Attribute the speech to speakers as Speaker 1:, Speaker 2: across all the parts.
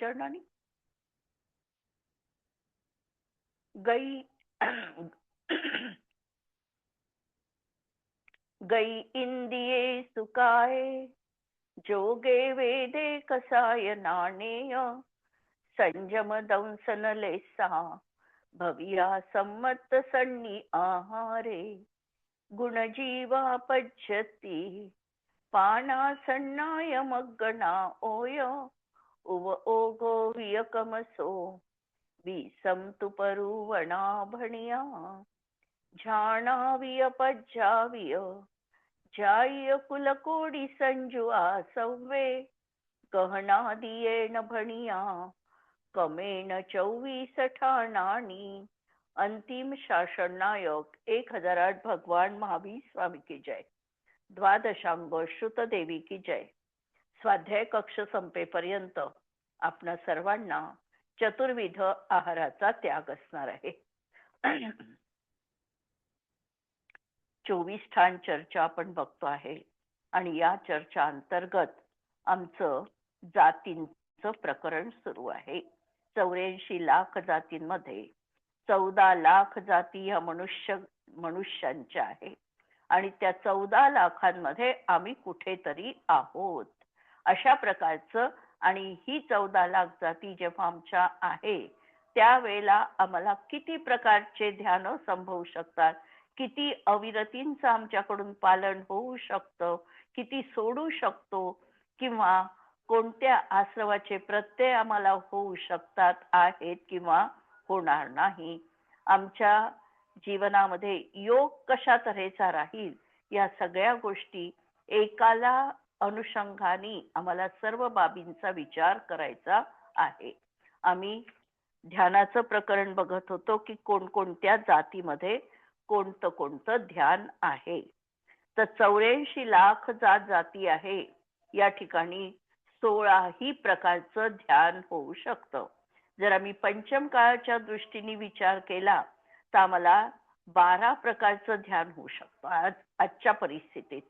Speaker 1: चरणानी. गई गई इंदिये सुकाय, जोगे वेदे कसाय नाणेय, संजम दंसन लेसा, भविया संमत सन्नी आहारे, गुणजीवा पज्यती, पाना सन्नाय मग्गना ओय, उव ओगो वियकमसो, विसमतु परुवणा भणिया, झाणाविय पज्जाविय, जाय कुलकोडी संजुआ सव्वे, गहना दियेन भणिया, कमेन 24 ठाणानी. अंतिम शासन नायक 1008 भगवान महावीर स्वामी की जय. द्वादशांग श्रुत देवी की जय. स्वाध्याय कक्ष संपेपर्यंत आपणा सर्वांना चतुर्विध आहाराचा त्याग असणार आहे. 24 ठाण चर्चा आपण बघतो आहे आणि या चर्चा अंतर्गत आमचं जातींचं प्रकरण सुरू आहे. 84 लाख जातींमध्ये 14 लाख जाती या मनुष्यांच्या आहे आणि त्या 14 लाखांमध्ये आम्ही कुठेतरी आहोत. अशा प्रकारचं आणि ही 14 लाख जाती जेव्हा आमच्या आहे त्यावेळेला आम्हाला किती प्रकारचे ध्यान संभवू शकतात, किती अविरतींचं आमच्याकडून पालन होऊ शकतं, किती सोडू शकतो किंवा कोणत्या आश्रवाचे प्रत्यय आम्हाला होऊ शकतात आहेत किंवा होणार नाही. आमच्या जीवनामध्ये योग कशा तऱ्हेचा राहील या सगळ्या गोष्टी एकाला अनुषंगाने आम्हाला सर्व बाबींचा विचार करायचा आहे. आम्ही ध्यानाचं प्रकरण बघत होतो की कोणकोणत्या जातीमध्ये कोणतं कोणतं ध्यान आहे. तर 84 लाख जाती आहे. या ठिकाणी 16 प्रकारचं ध्यान होऊ शकतं. जर आम्ही पंचम काळाच्या दृष्टीने विचार केला तर आम्हाला 12 प्रकारचं ध्यान होऊ शकतं. आजच्या परिस्थितीत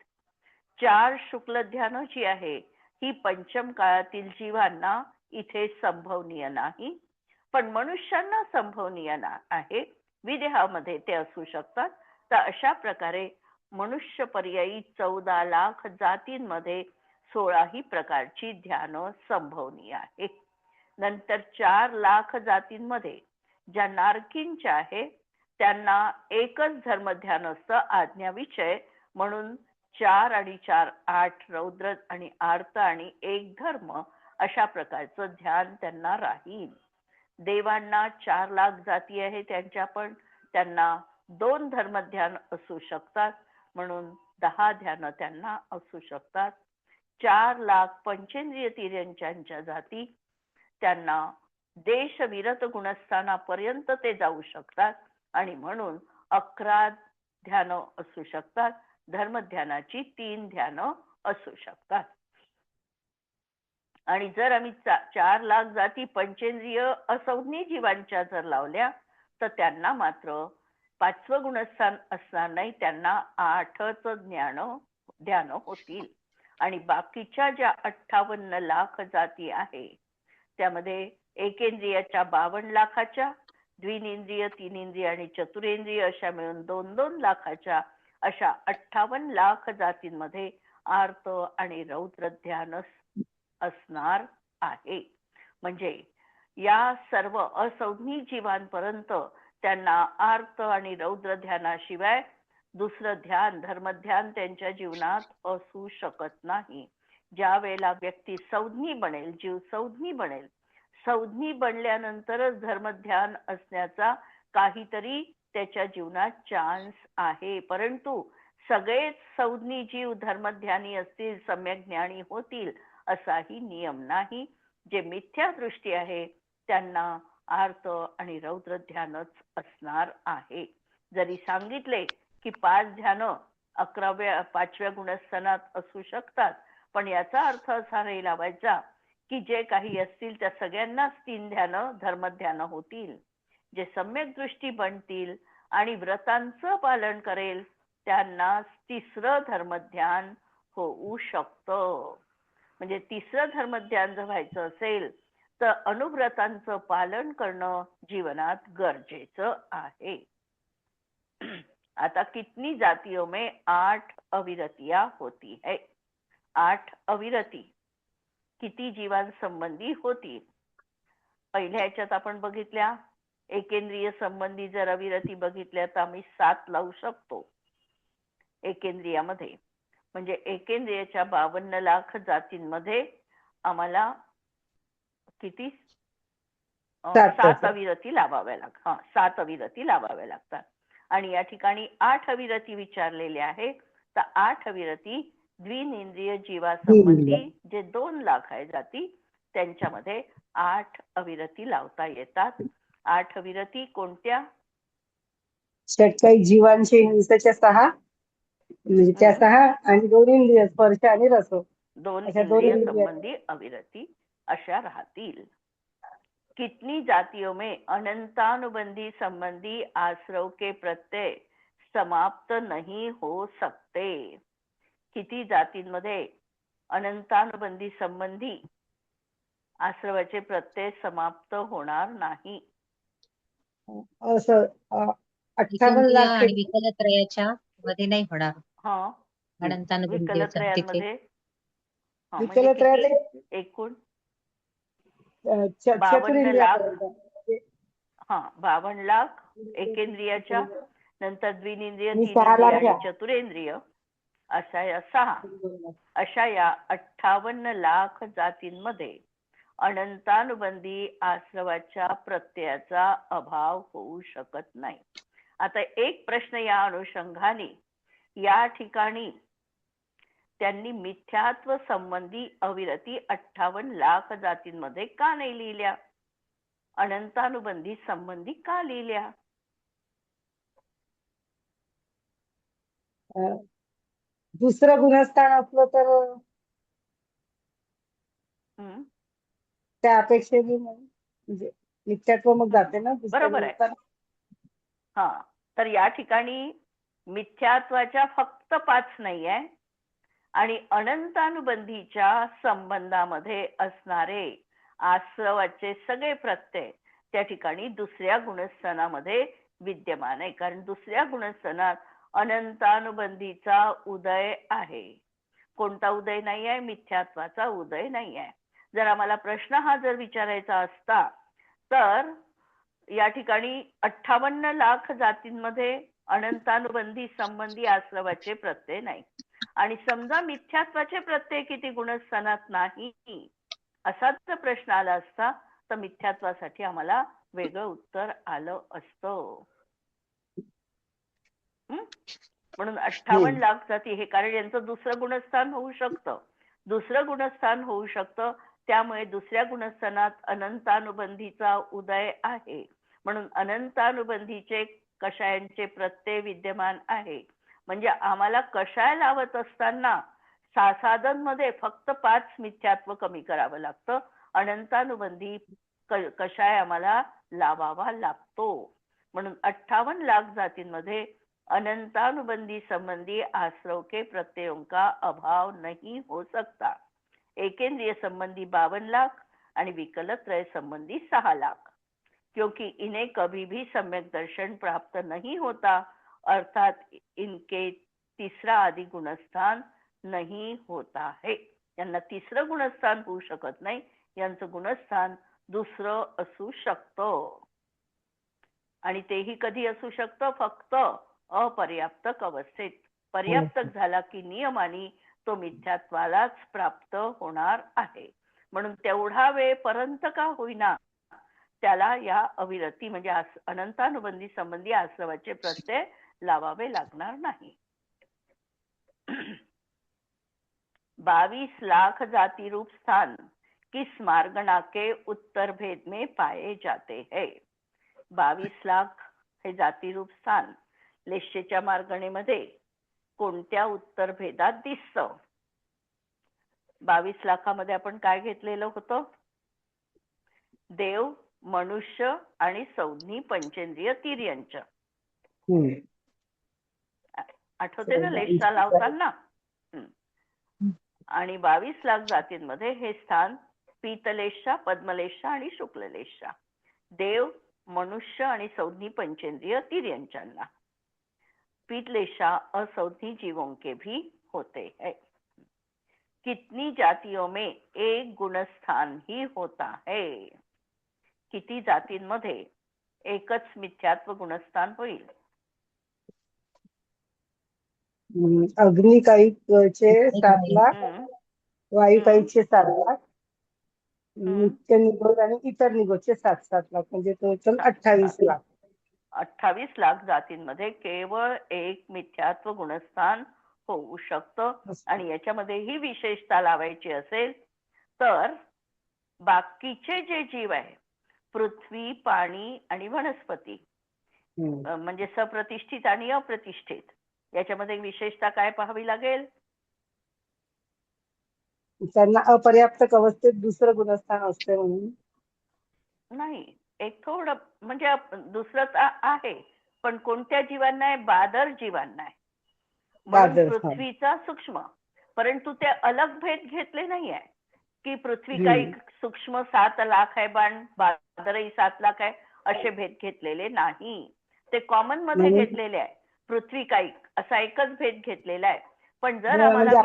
Speaker 1: 4 शुक्ल ध्यान जी आहे ही पंचम काळातील जीवांना इथे संभवनीय नाही, पण मनुष्यांना संभवनीय आहे. विदेहामध्ये ते असू शकतात. तर अशा प्रकारे मनुष्य पर्यायी 14 लाख जातींमध्ये 16 प्रकारची ध्यान संभवनीय आहे. नंतर 4 लाख जातींमध्ये ज्या नारकींच्या आहे त्यांना एकच धर्म ध्यान असतं, आज्ञाविषय. म्हणून 4 आणि 4 8 रौद्र आणि आर्त आणि एक धर्म अशा प्रकारचं ध्यान त्यांना राहील. देवांना 4 लाख जाती आहे त्यांच्या, पण त्यांना 2 धर्म ध्यान असू शकतात, म्हणून 10 ध्यान त्यांना असू शकतात. 4 लाख पंचेंद्रिय तिर्यंच्या जाती त्यांना देश विरत गुणस्थानापर्यंत ते जाऊ शकतात आणि म्हणून 11 ध्यान असू शकतात. धर्मध्यानाची 3 ध्यान असू शकतात. आणि जर आम्ही 4 लाख जाती पंचेंद्रिय असंज्ञ जीवांच्या जर लावल्या तर त्यांना मात्र 5वं गुणस्थान असणार नाही, त्यांना 8च ध्यान होतील. आणि बाकीच्या ज्या 58 लाख जाती आहे त्यामध्ये एकेंद्रियाच्या 52 लाखाच्या, द्विनेंद्रिय, तीनेंद्रिय आणि चतुरेंद्रिय अशा मिळून 2-2 लाखाच्या अशा 58 लाख जातींमध्ये आर्त आणि रौद्र ध्यान असणार आहे. म्हणजे या सर्व असंज्ञ जीवांपर्यंत त्यांना आर्त आणि रौद्र ध्यानाशिवाय दुसरं ध्यान, धर्मध्यान त्यांच्या जीवनात असू शकत नाही. ज्या वेळेला व्यक्ती संज्ञी बनेल, जीव संज्ञी बनेल, संज्ञी बनल्यानंतरच धर्मध्यान असण्याचा काहीतरी त्याच्या जीवनात चान्स आहे. परंतु सगळेच संज्ञी जीव धर्मध्यानी असतील, सम्यक ज्ञानी होतील असाही नियम नाही. जे मिथ्या दृष्टी आहे त्यांना आर्त आणि रौद्र ध्यानच असणार आहे. जरी सांगितले की 5 ध्यान 5व्या गुणस्थानात असू शकतात, पण याचा अर्थ असा नाही लावायचा की जे काही असतील त्या सगळ्यांनाच 3 ध्यान धर्मध्यान होतील. जे सम्यक दृष्टी बनतील आणि व्रतांचं पालन करेल त्यांना 3रं धर्मध्यान होऊ शकतं. म्हणजे 3रं धर्मध्यान जर व्हायचं असेल तर अनुव्रतांचं पालन करणं जीवनात गरजेचं आहे. आता कितनी जातियों में 8 अविरतियां होती है. 8 अविरती किती जीवांसंबंधी होती. पहिल्या ह्याच्यात आपण बघितल्या एकेंद्रिय संबंधी जर अविरती बघितल्या तर आम्ही 7 लावू शकतो एकेंद्रियामध्ये. म्हणजे एकेंद्रियाच्या 52 लाख जातींमध्ये आम्हाला किती 7 अविरती लावाव्या लागतात. 7 अविरती लावाव्या लागतात. आणि या ठिकाणी 8 अविरती विचारलेल्या आहे. तर 8 अविरती द्विनेंद्रिय जीवासंबंधी जे 2 लाख आहे जाती त्यांच्यामध्ये 8 अविरती लावता येतात. 8 अविरती कोणत्या?
Speaker 2: षटकाई जीवांचे हिंसेच्या 6 म्हणजे त्या 6 आणि 2 इंद्रिय स्पर्श आणि रस
Speaker 1: 2 इंद्रिय संबंधी अविरती अशा राहतील. कितनी जातियों में अनंतानुबंधी संबंधी आश्रव के प्रत्यय समाप्त नहीं हो सकते. किती जातींमध्ये अनंतानुबंधी संबंधी आश्रवाचे प्रत्यय समाप्त होणार नाही.
Speaker 2: असं 58 लाख
Speaker 3: आणि विकलत्रयाच्या मध्ये नाही होणार.
Speaker 1: विकलत्रयांमध्ये एकूण 52 लाख 52 लाख एकेंद्रियाच्या, नंतर द्विनेंद्रिय, तीनेंद्रिय आणि चतुरेंद्रिय अशा या 6 अशा या 58 लाख जातींमध्ये अनंतानुबंधी आश्रवाच्या प्रत्ययाचा अभाव होऊ शकत नाही. आता एक प्रश्न या अनुषंगाने या ठिकाणी त्यांनी मिथ्यात्व संबंधी अविरती 58 लाख जातींमध्ये का नाही लिहिल्या? अनंतानुबंधी संबंधी का लिहिल्या?
Speaker 2: दुसरं गुणस्थान असलं तर त्या अपेक्षेने म्हणजे मिथ्यात्व मग जाते ना.
Speaker 1: बरोबर आहे. तर या ठिकाणी मिथ्यात्वाच्या फक्त 5 नाही आहे आणि अनंतानुबंधीच्या संबंधामध्ये असणारे आश्रवाचे सगळे प्रत्यय त्या ठिकाणी दुसऱ्या गुणस्थानामध्ये विद्यमान आहे. कारण दुसऱ्या गुणस्थानात अनंतानुबंधीचा उदय आहे. कोणता उदय नाही आहे? मिथ्यात्वाचा उदय नाही आहे. जर आम्हाला प्रश्न हा जर विचारायचा असता तर या ठिकाणी 58 लाख जातींमध्ये अनंतानुबंधी संबंधी आश्रवाचे प्रत्यय नाही. आणि समजा मिथ्यात्वाचे प्रत्यय किती गुणस्थानात नाही असाच जर प्रश्न आला असता तर मिथ्यात्वासाठी आम्हाला वेगळं उत्तर आलं असतं. म्हणून 58 लाख जाती हे कारण यांचं दुसरं गुणस्थान होऊ शकतं. दुसरं गुणस्थान होऊ शकतं त्यामुळे दुसऱ्या गुणस्थानात अनंतानुबंधीचा उदय आहे. म्हणून अनंतानुबंधीचे कषायांचे प्रत्यय विद्यमान आहे. म्हणजे आम्हाला कषाय लावत असताना साधन मध्ये फक्त 5 मिथ्यात्व कमी करावं लागतं. अनंतानुबंधी कषाय आम्हाला लावावा लागतो. म्हणून 58 लाख जातींमध्ये अनंतानुबंधी संबंधी आश्रव के प्रत्ययों का अभाव नहीं हो सकता. एकेंद्रिय संबंधी 52 लाख आणि विकलत्रय संबंधी 6 लाख. क्योंकि इन्हें कभी भी सम्यक दर्शन प्राप्त नहीं होता, अर्थात इनके तीसरा आदि गुणस्थान नहीं होता है. यांना तिसरं गुणस्थान होऊ शकत नाही. यांचं गुणस्थान दुसरं असू शकतं. आणि तेही कधी असू शकतं? फक्त अपर्याप्तक अवस्थेत. पर्याप्तक झाला की नियमाने तो मिथ्यात्वालाच प्राप्त होणार आहे. म्हणून तेवढा वेळ पर्यंत का होईना त्याला या अविरती म्हणजे अनंतानुबंधी संबंधी आश्रवाचे प्रत्यय लावावे लागणार नाही. 22 लाख जाति रूप स्थान किस मार्गणा के उत्तर भेद में पाए जाते हैं? 22 लाख हे जाती रूप स्थान लेश्येच्या मार्गणेमध्ये कोणत्या उत्तर भेदात दिसतं? 22 लाखामध्ये आपण काय घेतलेलं होतं? देव, मनुष्य आणि संज्ञी पंचेंद्रिय तिर्यंच. आठवते ना लेशा लावताना? आणि 22 लाख जातींमध्ये हे स्थान पीतलेशा, पद्मलेशा आणि शुक्ललेशा। देव, मनुष्य आणि संज्ञी पंचेंद्रिय तिर्यंचन्ना। पीतलेशा असंज्ञी जीवों के भी होते हैं। कितनी जातियों में एक गुणस्थान ही होता है। किती जातींमध्ये एकच मिथ्यात्व गुणस्थान होईल।
Speaker 2: अग्निकाईकचे 7 लाख,
Speaker 1: हम्म,
Speaker 2: वायुकाईकचे 7 लाख,
Speaker 1: हम्म,
Speaker 2: नित्य निगोज आणि इतर निगोजचे 7-7 लाख, म्हणजे टोटल 28 लाख.
Speaker 1: 28 लाख जातींमध्ये केवळ एक मिथ्यात्व गुणस्थान होऊ शकतं। आणि याच्यामध्येही विशेषता लावायची असेल तर बाकीचे जे जीव आहे, पृथ्वी, पाणी आणि वनस्पती, म्हणजे सप्रतिष्ठित आणि अप्रतिष्ठित, याच्यामध्ये विशेषता काय पाहावी लागेल?
Speaker 2: त्यांना अपर्याप्त अवस्थेत दुसरं गुणस्थान असते म्हणून
Speaker 1: नाही, एक थोडं म्हणजे दुसरं तर आहे, पण कोणत्या जीवांना आहे? बादर जीवांना आहे। म्हणून
Speaker 2: बादर.
Speaker 1: पृथ्वीचा सूक्ष्म, परंतु ते अलग भेद घेतले नाही आहे की पृथ्वी काही सूक्ष्म 7 लाख आहे पण बादरही 7 लाख आहे, असे भेद घेतलेले नाही। ते कॉमन मध्ये घेतलेले आहे। पृथ्वी काही असा एकच भेद घेतलेला आहे। पण जर आम्हाला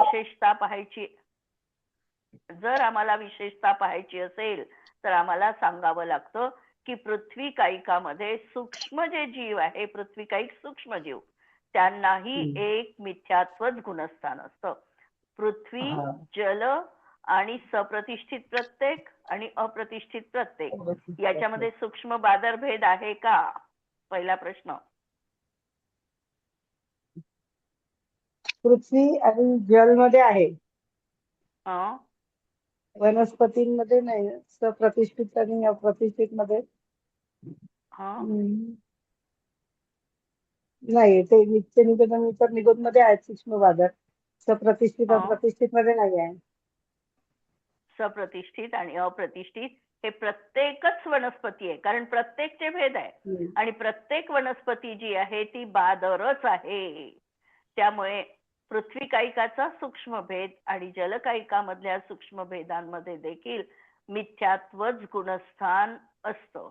Speaker 1: विशेषता पाहायची असेल तर आम्हाला सांगावं लागतं की पृथ्वी कायिकामध्ये सूक्ष्म जे जीव आहे, पृथ्वी कायिक सूक्ष्म जीव, त्यांनाही एक मिथ्यात्वच गुणस्थान असतं। पृथ्वी, जल आणि सप्रतिष्ठित प्रत्येक आणि अप्रतिष्ठित प्रत्येक याच्यामध्ये सूक्ष्म बादर भेद आहे का? पहिला प्रश्न।
Speaker 2: पृथ्वी आणि जल मध्ये आहे, वनस्पतींमध्ये नाही, सप्रतिष्ठित आणि अप्रतिष्ठित मध्ये नाही। ते नित्य निगोज आणि इतर निगोज मध्ये आहेत सूक्ष्म बादर, सप्रतिष्ठित अप्रतिष्ठित मध्ये नाही आहे।
Speaker 1: सप्रतिष्ठित आणि अप्रतिष्ठित हे प्रत्येकच वनस्पती आहे, कारण प्रत्येकचे भेद आहे आणि प्रत्येक वनस्पती जी आहे ती बादरच आहे। त्यामुळे पृथ्वी कायिकाचा सूक्ष्म भेद आणि जलकायिकामधल्या सूक्ष्म भेदांमध्ये देखील मिथ्यात्वच गुणस्थान असतं।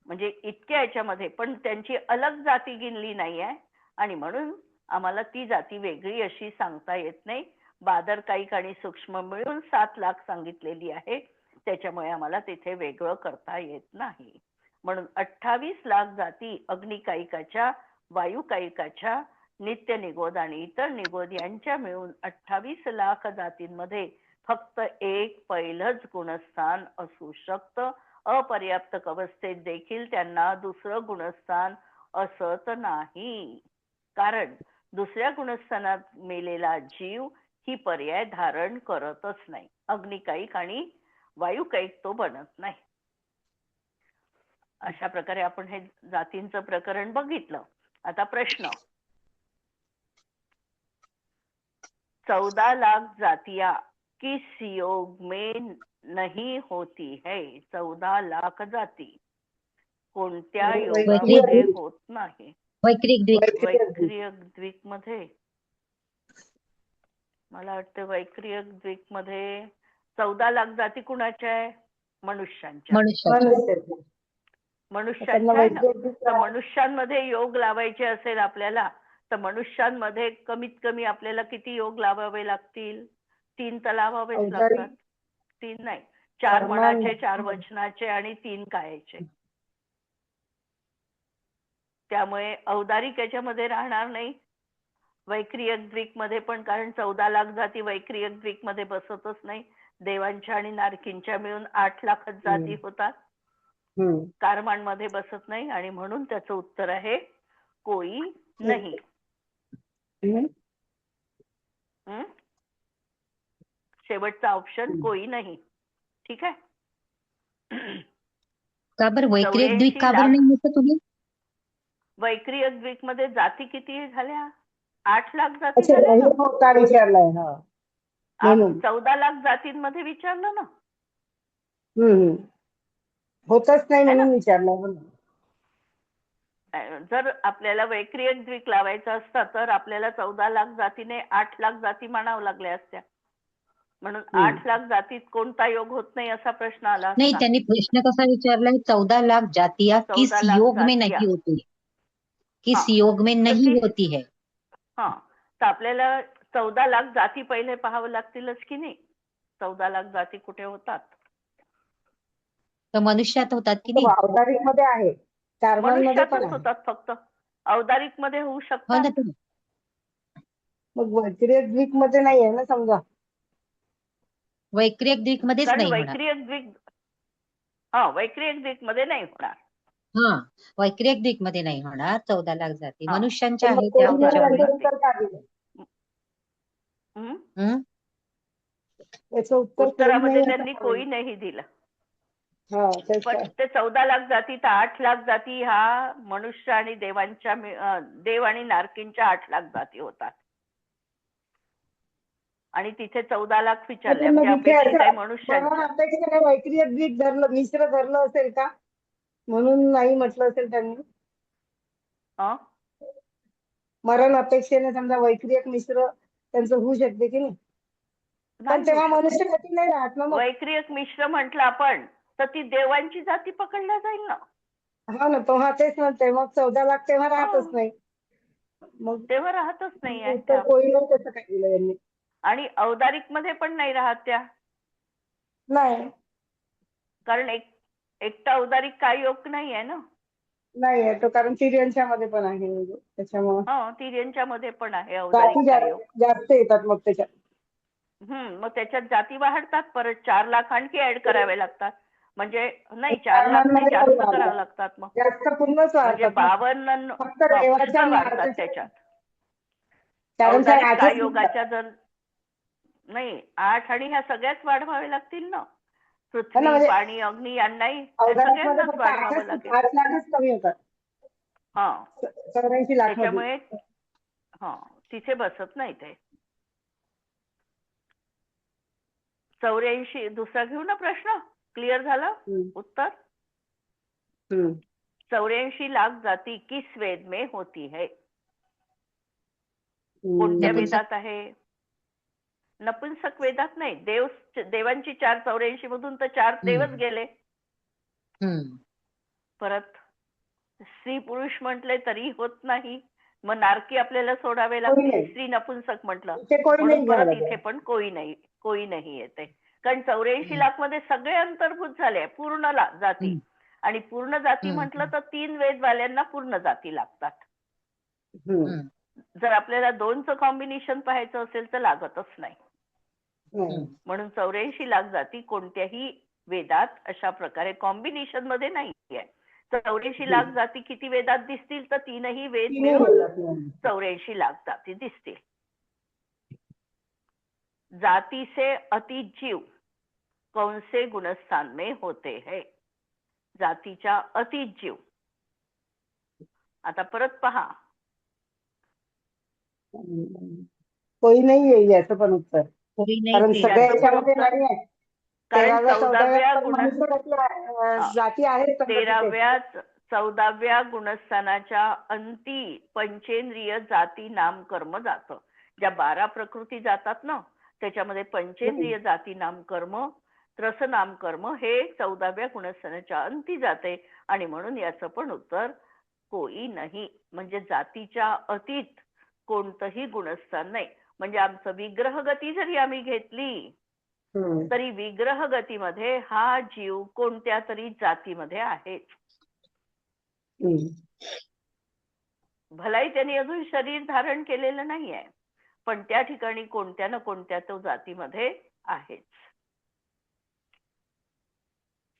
Speaker 1: म्हणजे इतक्या याच्यामध्ये पण त्यांची अलग जाती गिनली नाही आहे आणि म्हणून आम्हाला ती जाती वेगळी अशी सांगता येत नाही। बादर कायिक आणि सूक्ष्म मिळून 7 लाख सांगितलेली आहे, त्याच्यामुळे आम्हाला तिथे वेगळं करता येत नाही। म्हणून 28 लाख जाती अग्निकायिकाच्या, वायुकायिकाच्या, नित्य निगोद आणि इतर निगोद यांच्या मिळून 28 लाख जातींमध्ये फक्त एक पहिलंच गुणस्थान असू शकतं। अपर्याप्त अवस्थेत देखील त्यांना दुसरं गुणस्थान असत नाही, कारण दुसऱ्या गुणस्थानात मेलेला जीव ही पर्याय धारण करतच नाही। अग्निकायिक आणि वायुकायिक तो बनत नाही। अशा प्रकारे आपण हे जातींचं प्रकरण बघितलं। आता प्रश्न, 14 लाख जातियां किस योग में नहीं होती है? 14 लाख जाती कोणत्या योगामध्ये होत नाही?
Speaker 3: वैक्रिक
Speaker 1: द्विक मध्ये, मला वाटतं वैक्रियक द्विक मध्ये 14 लाख जाती कुणाच्या आहे? मनुष्यांच्या आहे ना। तर मनुष्यांमध्ये योग लावायचे असेल आपल्याला तर मनुष्यांमध्ये कमीत कमी आपल्याला किती योग लावावे लागतील? 3 तर लावावेच लागतात। 3 नाही, 4 मनाचे, 4 वचनाचे आणि 3 कायाचे। त्यामुळे औदारिक याच्यामध्ये राहणार नाही, वैक्रियक द्विक मध्ये पण, कारण 14 लाख जाती वैक्रियक द्विक मध्ये बसतच नाही। देवांच्या आणि नारकींच्या मिळून 8 लाख जाती होतात, कारमांमध्ये बसत नाही, आणि म्हणून त्याचं उत्तर आहे कोई नाही। शेवटचा ऑप्शन कोई नाही, ठीक आहे।
Speaker 3: का बरं वैक्रियक द्विक का बरं नाही म्हटलं तुम्ही?
Speaker 1: वैक्रियक द्विक मध्ये जाती किती झाल्या? 8 लाख जाती झाल्या ना। 14 लाख जातींमध्ये विचारलं ना।
Speaker 2: होतच नाही म्हणून विचारलं।
Speaker 1: जर आपल्याला वैक्रियक द्विक लावायचा असता तर आपल्याला 14 लाख जातीने 8 लाख जाती म्हणावं लागल्या असत्या। म्हणून
Speaker 2: हम्म.
Speaker 1: 8 लाख जातीत कोणता योग होत नाही असा प्रश्न आला
Speaker 3: नहीं
Speaker 1: असता.
Speaker 3: त्यांनी प्रश्न कसा विचारलाय 14 लाख जातियां किस
Speaker 1: 14 लाख
Speaker 3: योग में
Speaker 1: जातियां.
Speaker 3: नहीं होती है किस
Speaker 1: हाँ,
Speaker 3: योग में
Speaker 1: तर
Speaker 3: नहीं
Speaker 1: ते
Speaker 3: होती है
Speaker 1: हा तर आपल्याला 14 लाख जाती पहिले पाहावं लागतीलच की नाही. 14 लाख जाती कुठे होतात?
Speaker 3: तर मनुष्यात होतात की नाही
Speaker 2: अवतारिक मध्ये आहे, कर्मांमध्ये पण
Speaker 1: मनुष्यातच
Speaker 2: आहे.
Speaker 1: होतात फक्त. अवतारिक मध्ये होऊ
Speaker 3: हो
Speaker 1: शकतात.
Speaker 3: ना तुम्ही
Speaker 2: मग वैक्रिक मध्ये नाही आहे ना समजा.
Speaker 3: वैक्रिक दिक मध्येच
Speaker 1: कारण
Speaker 3: नाही होणार
Speaker 1: वैक्रिक दिक मध्ये नाही होणार.
Speaker 3: हा वैक्रिक दिक मध्ये नाही होणार 14 लाख जाती
Speaker 1: हा.
Speaker 3: मनुष्यांच्या
Speaker 2: पण मग
Speaker 3: आहेत
Speaker 2: कोणी
Speaker 1: चौदा
Speaker 3: त्याच्यामुळे
Speaker 1: लाख
Speaker 2: याचं उत्तर का दिलं?
Speaker 1: हम्म?
Speaker 3: हम्म
Speaker 2: याचं उत्तर कोणी
Speaker 1: उत्तरामध्ये
Speaker 2: नाही
Speaker 1: त्यांनी
Speaker 2: असं
Speaker 1: कोई नाही दिलं.
Speaker 2: हा तेच
Speaker 1: पण
Speaker 2: तर.
Speaker 1: ते 14 लाख जाती तर 8 लाख जाती हा मनुष्य आणि देवांच्या देव आणि नारकींच्या 8 लाख जाती होतात. आणि तिथे 14 लाख विचारले म्हणजे अपेक्षित आहे मनुष्यांच्या.
Speaker 2: अपेक्षेने वैक्रिक द्विक धरलं, मिश्र धरलं असेल का म्हणून नाही म्हटलं असेल त्यांनी.
Speaker 1: हं?
Speaker 2: मरण अपेक्षेने समजा वैक्रिक मिश्र त्यांचं होऊ शकते की नाही. पण
Speaker 1: नाही
Speaker 2: तेव्हा
Speaker 1: होऊ शकत.
Speaker 2: मनुष्य गती नाही राहत ना मग.
Speaker 1: वैक्रियक मिश्र म्हटलं आपण तर ती देवांची जाती पकडल्या जाईल ना.
Speaker 2: हा ना, तो हा तेच म्हणते मग 14 लाख तेव्हा राहतच
Speaker 1: हो.
Speaker 2: नाही. मग
Speaker 1: तेव्हा राहतच नाही आहे
Speaker 2: उत्तर
Speaker 1: त्या.
Speaker 2: कोणी नाही कसं काय दिलं यांनी.
Speaker 1: आणि अवतारिक मध्ये पण नाही राहत त्या.
Speaker 2: नाही
Speaker 1: कारण एकटा अवतारिक काय योग नाही आहे ना.
Speaker 2: नाही आहे तो, कारण तिर्यंच्या मध्ये पण आहे म्हणजे त्याच्यामुळे
Speaker 1: तिर्यंच्या मध्ये पण आहे अवतारिक
Speaker 2: जाती
Speaker 1: काय योग.
Speaker 2: जास्त येतात मग त्याच्यात.
Speaker 1: मग त्याच्यात जाती वाढतात परत 4 लाख आणखी ऍड करावे लागतात. म्हणजे नाही 4 लाख नाही
Speaker 2: कर्मांमध्ये पण
Speaker 1: जास्त करावे
Speaker 2: वाढतात.
Speaker 1: लागतात मग.
Speaker 2: जास्त पूर्णच
Speaker 1: म्हणजे
Speaker 2: वाढतात ना.
Speaker 1: 52
Speaker 2: फक्त देवाच्या
Speaker 1: पुष्कळ वाढतात
Speaker 2: मार्गाच्या,
Speaker 1: त्याच्यात.
Speaker 2: कारण त्या
Speaker 1: अवतारिक काय
Speaker 2: 8च निघतात.
Speaker 1: योगाच्या जर नाही 8 आणि ह्या सगळ्याच वाढवावे लागतील ना.
Speaker 2: हो ना,
Speaker 1: पृथ्वी
Speaker 2: म्हणजे
Speaker 1: पाणी अग्नी यांनाही हे
Speaker 2: अवतारिक मध्ये
Speaker 1: सगळ्यांनाच
Speaker 2: फक्त
Speaker 1: वाढवावं लागेल.
Speaker 2: 8 लाखच कमी होतात.
Speaker 1: हा
Speaker 2: 84 लाख मध्ये.
Speaker 1: त्याच्यामुळे तिथे बसत नाही ते. 84 दुसरा घेऊ ना प्रश्न. क्लिअर झालं उत्तर. 84 लाख जाती किस वेद में होती है? कोणत्या
Speaker 3: नपुंसक.
Speaker 1: वेदात आहे? नपुंसक वेदात नाही. देवांची 484 मधून तर 4 देवच गेले. परत स्त्री पुरुष म्हटले तरी होत नाही. मग नारकी आपल्याला सोडावे लागतील. स्त्री नपुंसक म्हटलं म्हणून परत इथे पण कोई नाही येते. कारण 84 लाख मध्ये सगळे अंतर्भूत झाले पूर्ण जाती. आणि पूर्ण जाती म्हटलं तर 3 वेदवाल्यांना पूर्ण जाती लागतात. जर आपल्याला 2चं कॉम्बिनेशन पाहायचं असेल तर लागतच नाही. म्हणून 84 लाख जाती कोणत्याही वेदात अशा प्रकारे कॉम्बिनेशन मध्ये नाही आहे. 84 लाख जाती किती वेदात दिसतील तर 3ही वेद मिळून 84 लाख जाती दिसतील. जाती से अति जीव कौन से गुणस्थान में होते है? जातीच्या अति जीव. आता परत पहा.
Speaker 2: कोई नाही आहे याचं पण उत्तर.
Speaker 3: कोई
Speaker 2: कारण
Speaker 3: नाही
Speaker 2: सगळ्या
Speaker 1: याचं पण
Speaker 2: याच्यामध्ये
Speaker 1: उत्तर.
Speaker 2: नाही आहे.
Speaker 1: कारण
Speaker 2: 13व्या 14व्या
Speaker 1: 14व्या
Speaker 2: पण मनुष्य जाती आहेत समजा तिथे.
Speaker 1: 14व्या गुणस्थानाच्या अंती पंचेंद्रिय जाती नाम कर्म जातं. ज्या 12 प्रकृती जातात ना त्याच्यामध्ये पंचेंद्रिय जाती नाम कर्म, त्रस नाम कर्म हे 14व्या गुणस्थानाच्या अंती जाते. आणि म्हणून याचं पण उत्तर कोई नाही. म्हणजे जातीच्या अतीत कोणतंही गुणस्थान नाही. म्हणजे आमचं विग्रह गती जरी आम्ही घेतली तरी विग्रह गतीमध्ये हा जीव कोणत्या तरी जातीमध्ये आहे. भलाई त्यांनी अजून शरीर धारण केलेलं नाहीये पण त्या ठिकाणी कोणत्या ना कोणत्या तो जातीमध्ये आहेच.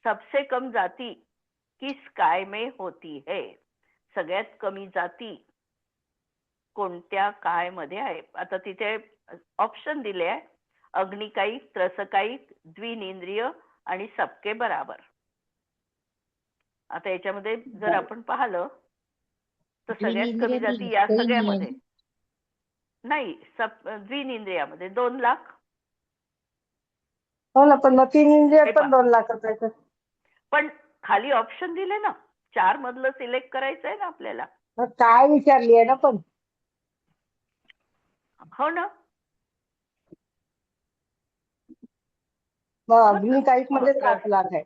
Speaker 1: सबसे कम जाती किस काय में होती है? सगळ्यात कमी जाती कोणत्या काय मध्ये आहे? आता तिथे ऑप्शन दिले आहे. अग्निकायिक, त्रसकायिक, द्विनेंद्रिय आणि सबके बराबर. आता याच्यामध्ये जर आपण पाहिलं तर सगळ्यात कमी जाती या सगळ्यामध्ये नाही. द्विनेंद्रियामध्ये 2 लाख.
Speaker 2: हो ना, पण मग 3 इंद्रियात पण 2 लाख असायचं.
Speaker 1: पण खाली ऑप्शन दिले ना 4 मधलं सिलेक्ट करायचं आहे ना आपल्याला.
Speaker 2: काय विचारली आहे ना पण.
Speaker 1: हो ना.
Speaker 2: मग अग्निकायिक मध्ये
Speaker 1: हं,
Speaker 2: 7 लाख आहे.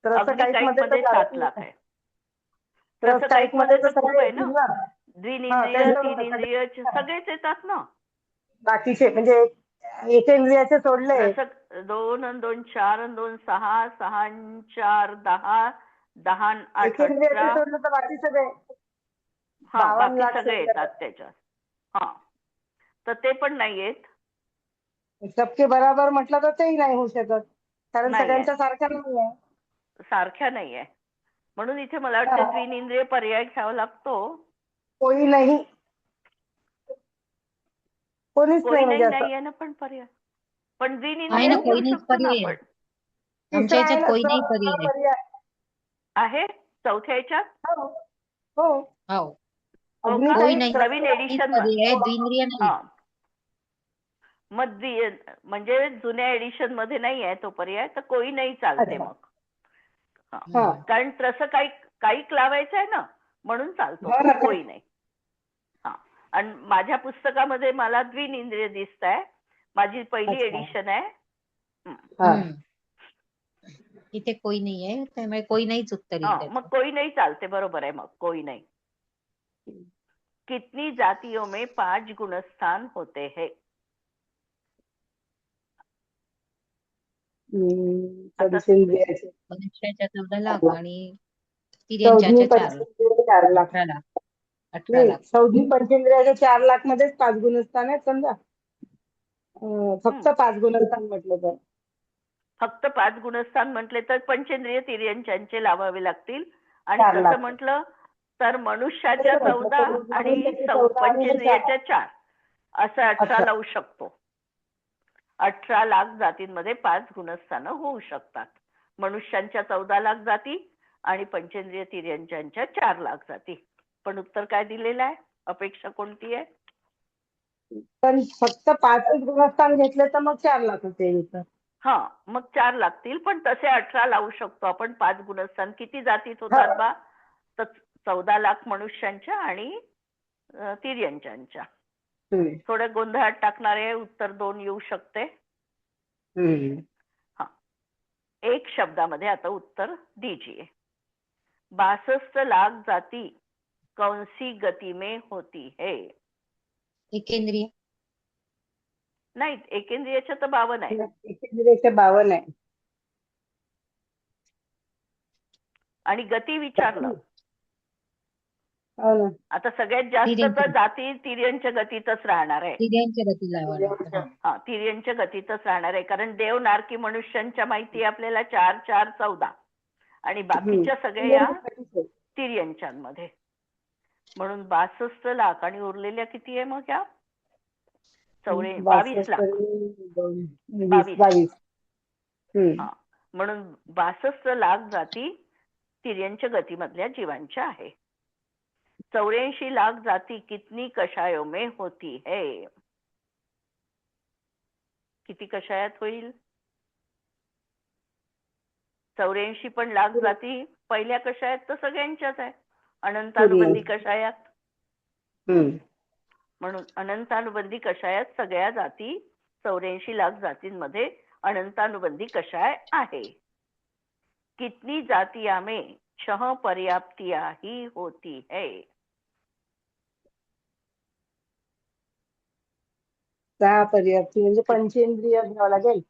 Speaker 2: त्रसकायिक
Speaker 1: अग्निकायिक
Speaker 2: मध्ये
Speaker 1: मध्ये
Speaker 2: तर
Speaker 1: 7 लाख आहे.
Speaker 2: त्रसकायिक
Speaker 1: त्रसकायिक
Speaker 2: मध्ये
Speaker 1: मध्ये
Speaker 2: तर
Speaker 1: तर खूप
Speaker 2: सगळे
Speaker 1: आहे ना.
Speaker 2: येतील ना.
Speaker 1: द्विनिंद्रिय, तीन-इंद्रिय सगळेच येतात ना.
Speaker 2: बाकीचे म्हणजे एकेंद्रियाचे सोडले.
Speaker 1: त्रसक 2 आणि 2 4 आणि 2 6, 6 आणि 4 10, 10 आणि 8
Speaker 2: एकेंद्रियाचे
Speaker 1: 18.
Speaker 2: सोडले तर बाकी सगळे
Speaker 1: हा
Speaker 2: 52
Speaker 1: बाकी
Speaker 2: लाख
Speaker 1: सगळे
Speaker 2: सोडले
Speaker 1: येतात त्याच्यात. हा तर ते पण नाही येत.
Speaker 2: सबके बराबर म्हटलं तर तेही नाही होऊ शकत, कारण
Speaker 1: नाही आहे,
Speaker 2: सगळ्यांचा सारखा नाही आहे.
Speaker 1: सारख्या नाही आहे. म्हणून इथे मला वाटतं
Speaker 2: हा.
Speaker 1: द्विनिंद्रिय पर्याय घ्यावा लागतो.
Speaker 2: कोणी नाही, कोणीच नाही
Speaker 1: कोई
Speaker 2: म्हणजे
Speaker 1: नाही
Speaker 2: असं.
Speaker 1: नाही आहे ना पण पर्याय. पण
Speaker 3: आहे
Speaker 1: द्विनिंद्रिय
Speaker 3: ना,
Speaker 2: आहे.
Speaker 3: कोई
Speaker 1: घेऊ
Speaker 3: नाहीच
Speaker 1: शकतो ना
Speaker 3: पर्याय आहे.
Speaker 1: आपण.
Speaker 3: आमच्या
Speaker 2: तिसरा आहे
Speaker 3: याच्यात
Speaker 2: ना,
Speaker 3: कोई नाही पर्याय.
Speaker 2: पर्याय.
Speaker 1: आहे चौथ्या याच्यात.
Speaker 2: हो हो.
Speaker 3: हो,
Speaker 1: हो का?
Speaker 3: कोई
Speaker 2: अग्निकायिक
Speaker 3: नाही.
Speaker 1: नवीन
Speaker 2: त्रसकायिक
Speaker 1: एडिशन
Speaker 3: पर्याय आहे, द्विंद्रिय नाही.
Speaker 1: हा मग म्हणजे जुन्या एडिशन मध्ये नाही आहे तो पर्याय, तर कोई नाही चालते
Speaker 2: अच्छा.
Speaker 1: मग. हा.
Speaker 2: हा.
Speaker 1: कारण तसं काही लावायचं आहे ना, म्हणून चालतो
Speaker 2: हो ना.
Speaker 1: कोई नाही. हा आणि माझ्या पुस्तकामध्ये मला द्विनिंद्रिय दिसत आहे. माझी पहिली
Speaker 2: अच्छा.
Speaker 1: एडिशन आहे.
Speaker 2: हा.
Speaker 3: इथे कोई नाही आहे, त्यामुळे कोई नाहीच उत्तर येईल
Speaker 1: मग
Speaker 3: त्याचं.
Speaker 1: कोई नाही चालते, बरोबर आहे. मग कोई नहीं. कितनी जातियों में 5 गुणस्थान होते हैं? आता
Speaker 2: पंचेंद्रियाचे
Speaker 3: मनुष्याच्या 14 लाख आणि
Speaker 2: चौधरी
Speaker 3: तिर्यंच्याच्या 4 लाख.
Speaker 2: पंचेंद्रिय 4 लाख
Speaker 3: 18 लाख. 18
Speaker 2: नाही,
Speaker 3: लाख.
Speaker 2: चौधरी पंचेंद्रियाच्या 4 लाख मध्येच 5 गुणस्थान आहेत समजा. फक्त 5 गुणस्थान म्हटलं तर
Speaker 1: फक्त 5 गुणस्थान म्हटले तर पंचेंद्रिय तिर्यंच्यांचे लावावे लागतील. आणि
Speaker 2: 4
Speaker 1: तसं
Speaker 2: लाख
Speaker 1: म्हटलं तर मनुष्याच्या
Speaker 2: तसं म्हटलं
Speaker 1: 14
Speaker 2: तर
Speaker 1: आणि
Speaker 2: मनुष्याचे 14 आणि हे 4
Speaker 1: पंचेंद्रियाच्या 4 असं 18 लावू शकतो. 18 लाख जातींमध्ये 5 गुणस्थानं होऊ शकतात. मनुष्यांच्या 14 लाख जाती आणि पंचेंद्रिय तिर्यंच्यांच्या 4 लाख जाती. पण उत्तर काय दिलेलं आहे? अपेक्षा कोणती आहे?
Speaker 2: पण फक्त 5च गुणस्थान घेतले तर मग 4 लाख होते इथं.
Speaker 1: हा मग 4 लागतील, पण तसे 18 लावू शकतो आपण. 5 गुणस्थान किती जातीत
Speaker 2: हा.
Speaker 1: होतात बा? तर 14 लाख मनुष्यांच्या आणि तिर्यंच्यांच्या. थोडं गोंधळात टाकणारे उत्तर 2 येऊ शकते. हा एक शब्दामध्ये आता उत्तर दीजिए. 62 लाख जाती कौन सी गति में होती है?
Speaker 3: एकेंद्रिय.
Speaker 1: नाही, एकेंद्रियाच्या तर 52 आहे.
Speaker 2: एकेंद्रियाचे 52 आहे.
Speaker 1: आणि गती विचारलं.
Speaker 2: हो ना.
Speaker 1: आता सगळ्यात जास्त तर जाती तिर्यंच्या गतीतच राहणार आहे.
Speaker 3: तिर्यंच्या गतीला लावायला.
Speaker 1: हा तिर्यंच्या गतीतच राहणार आहे, कारण देव नारकी मनुष्यांच्या माहिती आपल्याला 4 4 14 आणि बाकीच्या सगळ्या या तिर्यंच्यांमध्ये. म्हणून 62 लाख आणि उरलेल्या किती आहे मग या? 22 लाख.
Speaker 2: 22.
Speaker 1: हा म्हणून 62 लाख जाती तिर्यंच्या गतीमधल्या जीवांच्या आहे. 84 लाख जाती कितनी कषायों में होती है? किती कषायात होईल? 84 पण लाख जाती पहिल्या कषायात तर सगळ्यांच्याच आहे, अनंतानुबंधी कषायात. म्हणून अनंतानुबंधी कषायात सगळ्या जाती 84 लाख जातींमध्ये अनंतानुबंधी कषाय आहे. कितनी जातियां में 6 पर्याप्तियां ही होती है?
Speaker 2: 6 पर्याप्ती म्हणजे पंचेंद्रिय घ्यावं लागेल.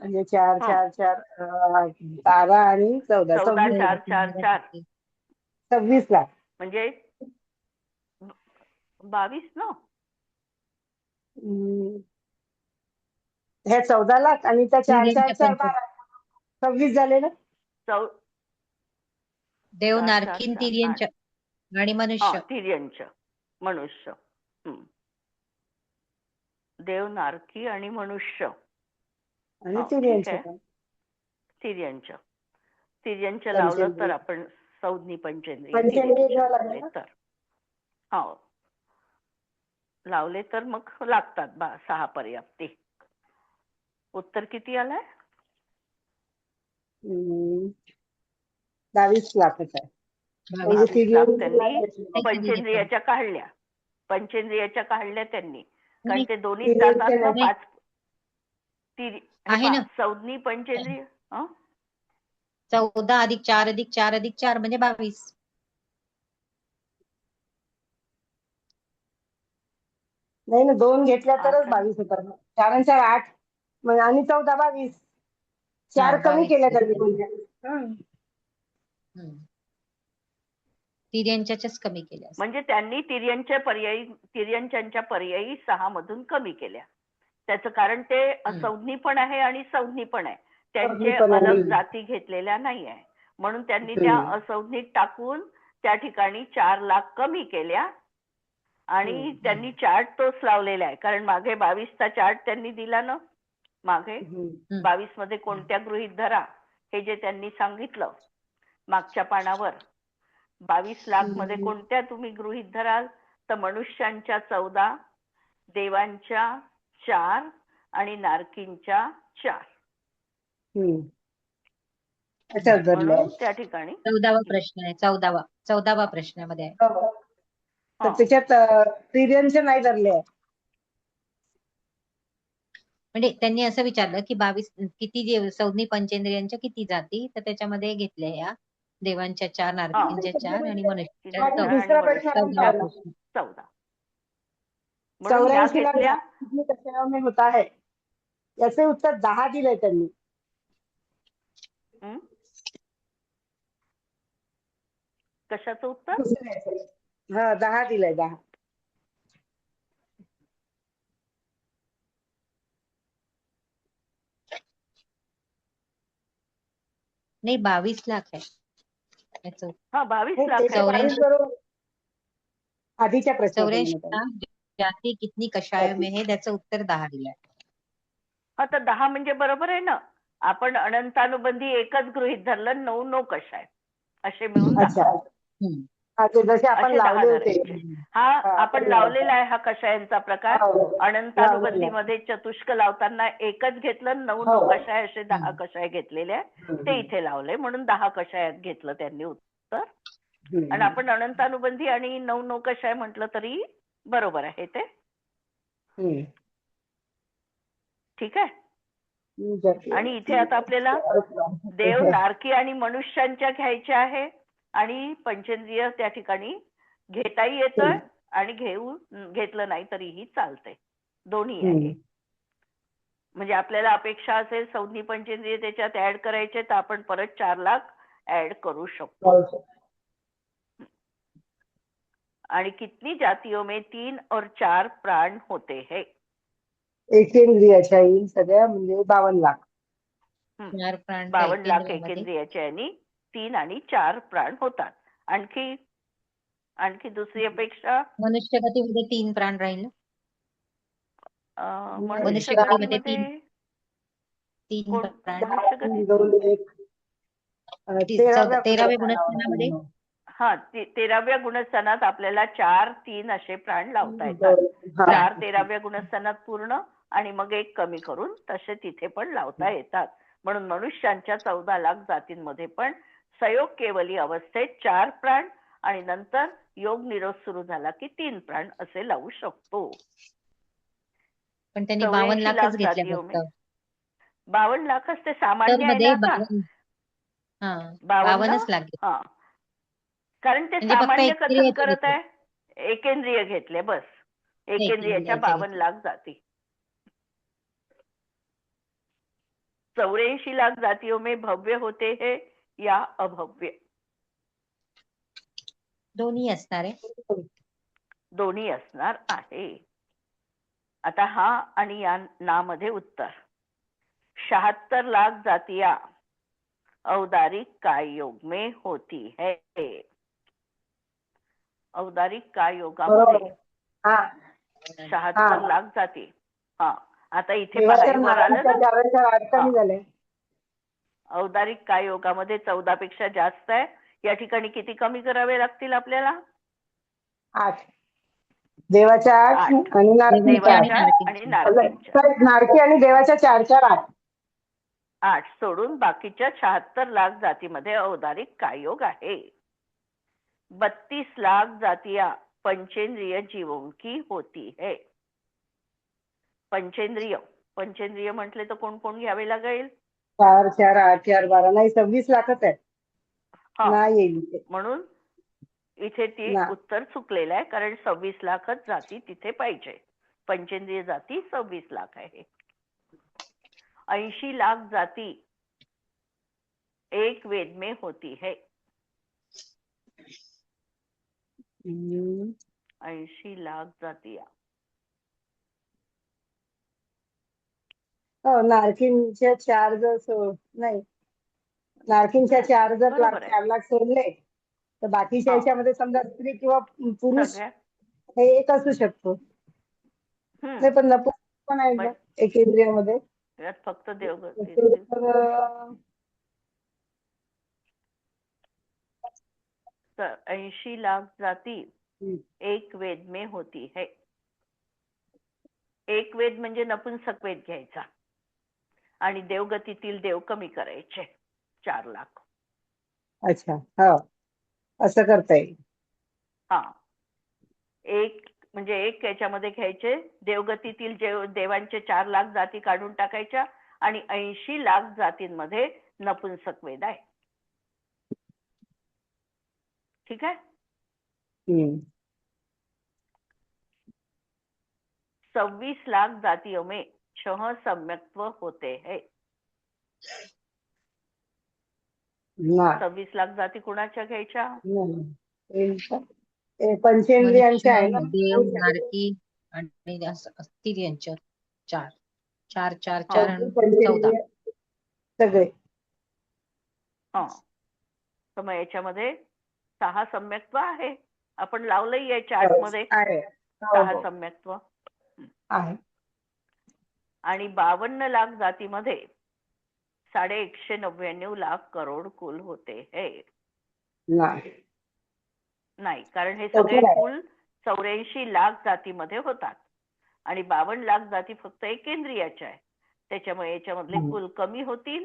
Speaker 2: म्हणजे 4 4 4 12 आणि 14
Speaker 1: 14
Speaker 2: 26
Speaker 1: 4 4 4
Speaker 2: 26 लाख
Speaker 1: म्हणजे 22 ना.
Speaker 2: हे 14 लाख आणि त्या 4 4
Speaker 3: तिर्यंच्या
Speaker 2: 4 12 26 झाले ना.
Speaker 3: देव
Speaker 1: 4 4
Speaker 3: नारकीन
Speaker 1: 4
Speaker 3: तिर्यंच्या आणि मनुष्य.
Speaker 1: तिर्यंच मनुष्य. देव नारकी आणि मनुष्य
Speaker 2: आणि
Speaker 1: ठीक आहे. तिर्यंच लावलं तर आपण संज्ञी पंचेंद्रिय लावले तर हो लावले तर मग लागतात 6 पर्याप्ती. उत्तर किती आलंय?
Speaker 2: 22 लाखच आहे.
Speaker 1: 22 लाख त्यांनी
Speaker 3: पंचेंद्रियाच्या
Speaker 1: पंचेंद्रियाच्या काढल्या त्यांनी, कारण
Speaker 3: नाही,
Speaker 1: ते दोन्हीच जातात ना.
Speaker 3: नाही.
Speaker 1: 5
Speaker 3: आहे ना.
Speaker 1: संज्ञी पंचेंद्रिय
Speaker 3: 14 अधिक 4 अधिक 4 अधिक 4 म्हणजे 22.
Speaker 2: नाही ना, 2 घेतल्या तरच
Speaker 1: 8
Speaker 2: 22 होतात ना. 4 आणि 4 8 आणि 14 22. 4 कमी
Speaker 3: 22
Speaker 2: केल्या त्यांनी म्हणजे.
Speaker 3: तिर्यंच्याच्याच कमी केल्या.
Speaker 1: म्हणजे त्यांनी तिर्यंच्या पर्यायी 6 मधून कमी केल्या. त्याचं कारण ते असंज्ञी पण आहे आणि संज्ञी पण आहे. त्यांचे अलग जाती घेतलेल्या नाही आहे. म्हणून त्यांनी त्या असंज्ञीत टाकून त्या ठिकाणी 4 लाख कमी केल्या आणि त्यांनी चार्ट तोच लावलेला आहे. कारण मागे 22चा चार्ट त्यांनी दिला ना. मागे 22 मध्ये कोणत्या गृहीत धरा हे जे त्यांनी सांगितलं मागच्या पानावर 22 लाख मध्ये कोणत्या तुम्ही गृहीत धराल तर मनुष्यांच्या 14, देवांच्या 4 आणि नारकींच्या 4. म्हणून त्या ठिकाणी
Speaker 3: 14वा प्रश्न आहे. 14वा प्रश्नामध्ये आहे.
Speaker 2: तर त्याच्यात तिर्यंचे नाही धरले आहे.
Speaker 3: म्हणजे त्यांनी असं विचारलं की 22 किती संज्ञी पंचेंद्रियांच्या किती जाती, तर त्याच्यामध्ये घेतल्या या देवांच्या 4, नारकींच्या 4 आणि मनुष्यांच्या 14.
Speaker 1: 14. म्हणून या
Speaker 2: 84
Speaker 1: घेतल्या.
Speaker 2: में होता है याचे उत्तर 10 दिले त्यांनी.
Speaker 1: कशाचं उत्तर?
Speaker 2: 10 दिलंय. 10
Speaker 3: नाही 22 लाख आहे.
Speaker 1: 22 लाख आहे.
Speaker 3: 84
Speaker 2: आधीच्या प्रश्नात
Speaker 3: जाती कितनी कषायों में है त्याचं उत्तर 10 दिलंय.
Speaker 1: तर 10 म्हणजे बरोबर आहे ना. आपण अनंतानुबंधी एकच गृहीत धरलं 9 कषाय असे मिळून 10.
Speaker 2: जसे आपण लावले होते.
Speaker 1: हा आपण लावलेला आहे हा कषायांचा प्रकार. अनंतानुबंधी मध्ये चतुष्क लावताना एकच घेतलं 9 कषाय असे 10 कषाय घेतलेले आहे. ते इथे लावले म्हणून 10 कषायात घेतलं त्यांनी उत्तर. आणि आपण अनंतानुबंधी आणि 9 कषाय म्हटलं तरी बरोबर आहे ते. ठीक आहे. आणि इथे आता आपल्याला देव, नारकी आणि मनुष्यांच्या घ्यायच्या आहे. आणि पंचेंद्रिय त्या ठिकाणी घेताही येतं आणि घेतलं नाही तरीही चालतंय. दोन्ही आहे. म्हणजे आपल्याला अपेक्षा असेल संज्ञी पंचेंद्रिय त्याच्यात ऍड करायचे तर आपण परत 4 लाख ऍड करू शकतो. आणि कितनी जातियों में 3 और 4 प्राण होते हैं.
Speaker 2: एकेंद्रियाच्या सगळ्या म्हणजे 52 लाख.
Speaker 1: 52 लाख एकेंद्रियाच्या आणि 3 आणि 4 प्राण होतात. आणखी दुसरी अपेक्षा
Speaker 3: मनुष्यगतीमध्ये 3 प्राण राहील.
Speaker 1: मनुष्यगतीमध्ये
Speaker 3: 3 प्राण. 13व्या गुणस्थानामध्ये
Speaker 1: 13व्या गुणस्थानात आपल्याला 4, 3 असे प्राण लावता येतात. 4 13व्या गुणस्थानात पूर्ण आणि मग 1 कमी करून तसे तिथे पण लावता येतात. म्हणून मनुष्यांच्या 14 लाख जातींमध्ये पण संयोग केवली अवस्थेत 4 प्राण आणि नंतर योग निरोध सुरू झाला की 3 प्राण असे लावू शकतो.
Speaker 3: पण त्यांनी 52 लाखच घेतले फक्त.
Speaker 1: 52 लाखच ते सामान्य आहे ना.
Speaker 3: 52च लागले.
Speaker 1: कारण ते सामान्य कथन करत आहे. एकेंद्रिय घेतले बस. एकेंद्रियाच्या 52 लाख जाती. 84 लाख जातियों में भव्य होते हैं या अभव्य.
Speaker 3: दोन्ही असणार आहे.
Speaker 1: दोन्ही असणार आहे. आता हा आणि या ना मध्ये उत्तर. 76 लाख जातियां औदारिक काय योग में होती है. औदारिक काय योगामध्ये 76 लाख जाती. आता इथे वर आलं ना. औदारिक काय योगामध्ये 14 पेक्षा जास्त आहे. या ठिकाणी किती कमी करावे लागतील आपल्याला?
Speaker 2: 8. देवाच्या 8 आणि नारकी आणि देवाच्या 4 8.
Speaker 1: 8 सोडून बाकीच्या 76 लाख जातीमध्ये औदारिक काय योग आहे. 32 लाख जातियां पंचेंद्रिय जीवों की होती है. पंचेंद्रिय पंचेंद्रिय म्हटले तर कोण कोण घ्यावे लागेल?
Speaker 2: 4 4 8 4 12 नाही 26 लाखच आहे.
Speaker 1: हा,
Speaker 2: नाही येईल इथे.
Speaker 1: म्हणून इथे ती
Speaker 2: ना
Speaker 1: उत्तर चुकलेलं आहे, कारण 26 लाखच जाती तिथे पाहिजे. पंचेंद्रिय जाती 26 लाख आहे. 80 लाख जाती एक वेद में होती है. 80 लाख जाती.
Speaker 2: हो, नारकींच्या 4 जर नाही, नारकींच्या 4 जर
Speaker 1: बरोबर आहे.
Speaker 2: 4 लाख सोडले तर बाकीच्या
Speaker 1: हा,
Speaker 2: याच्यामध्ये समजा स्त्री किंवा पुरुष
Speaker 1: सगळ्या
Speaker 2: हे एक असू शकतो. नाही पण नपुंसक पण आहे ना एकेंद्रियामध्ये.
Speaker 1: यात फक्त देवगती.
Speaker 2: तर
Speaker 1: 80 लाख जाती एक वेद में होती है. एक वेद म्हणजे नपुंसक वेद घ्यायचा आणि देवगतीतील देव कमी करायचे 4 लाख.
Speaker 2: अच्छा, हो, असं करता येईल.
Speaker 1: हा, एक म्हणजे एक याच्यामध्ये घ्यायचे, देवगतीतील देवांचे 4 लाख जाती काढून टाकायच्या आणि 80 लाख जातींमध्ये नपुंसक वेद आहे. ठीक आहे. 26 लाख जातियों में 6 सम्यक्त्व होते हैं. 26 लाख जाती कुणाच्या घ्यायच्या?
Speaker 2: पंचेंद्रियांच्या आहे
Speaker 3: मनुष्य,
Speaker 2: ना.
Speaker 3: देव, नारकी आणि असतील यांच्या 4 4 4 4 आणि 14.
Speaker 2: पंचेंद्रिय सगळे.
Speaker 1: हा, तर मग याच्यामध्ये 6 सम्यक्त्व आहे. आपण लावलंही आहे चार्ट मध्ये
Speaker 2: आहे.
Speaker 1: 6 सम्यक्त्व
Speaker 2: आहे.
Speaker 1: आणि 52 लाख जातीमध्ये 199 लाख करोड कुल होते है. नाही, कारण हे सगळे कुल 84 लाख जातीमध्ये होतात आणि 52 लाख जाती फक्त एकेंद्रियाच्या आहे. त्याच्यामुळे याच्यामधले कुल कमी होतील.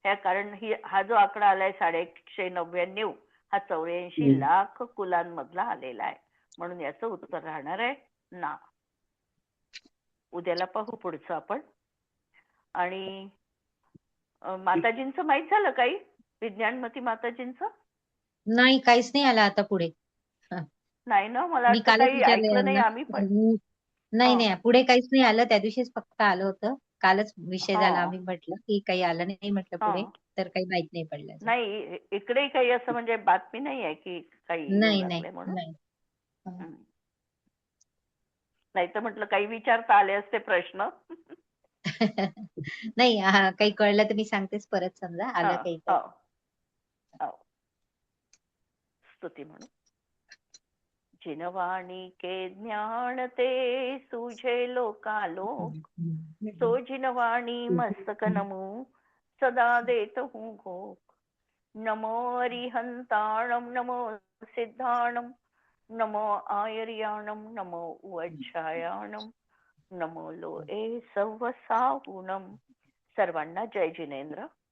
Speaker 1: ह्या कारण हा जो आकडा आलाय 199 हा 84 लाख कुलांमधला आलेला आहे. म्हणून याचं उत्तर राहणार आहे ना. उद्याला पाहू पुढचं आपण. आणि माताजींचं माहित झालं काही? विज्ञानमती माताजींचं
Speaker 3: नाही, काहीच नाही आलं आता पुढे.
Speaker 1: नाही ना, मला
Speaker 3: मी
Speaker 1: वाटतं
Speaker 3: कालच
Speaker 1: काही ऐकलं नाही आम्ही पण.
Speaker 3: नाही नाही, पुढे काहीच नाही आलं. त्या दिवशीच फक्त आलं होतं. कालच विषय झाला.
Speaker 1: हा.
Speaker 3: आम्ही म्हटलं की काही आलं नाही म्हटलं पुढे, तर काही माहित नाही पडलं.
Speaker 1: नाही, इकडे काही असं म्हणजे बातमी नाही आहे की काही येऊ
Speaker 3: नाही
Speaker 1: लागले
Speaker 3: नाही
Speaker 1: म्हणून.
Speaker 3: नाही.
Speaker 1: नाही तर म्हटलं काही विचारता आले असते प्रश्न.
Speaker 3: नाही, काही कळलं तर मी सांगतेच परत, समजा आलं काही तर.
Speaker 1: स्तुती म्हणून. जिनवाणी के ज्ञान ते सूझे लोकालोक, सो जिनवाणी मस्तक नमो सदा देत हूँ घोक. नमो अरिहंताणम नमो सिद्धाणम नमो आयर्याणम नमो उज्जायाणम नमो लोए सवसाहुणम. सर्वांना जय जिनेंद्र.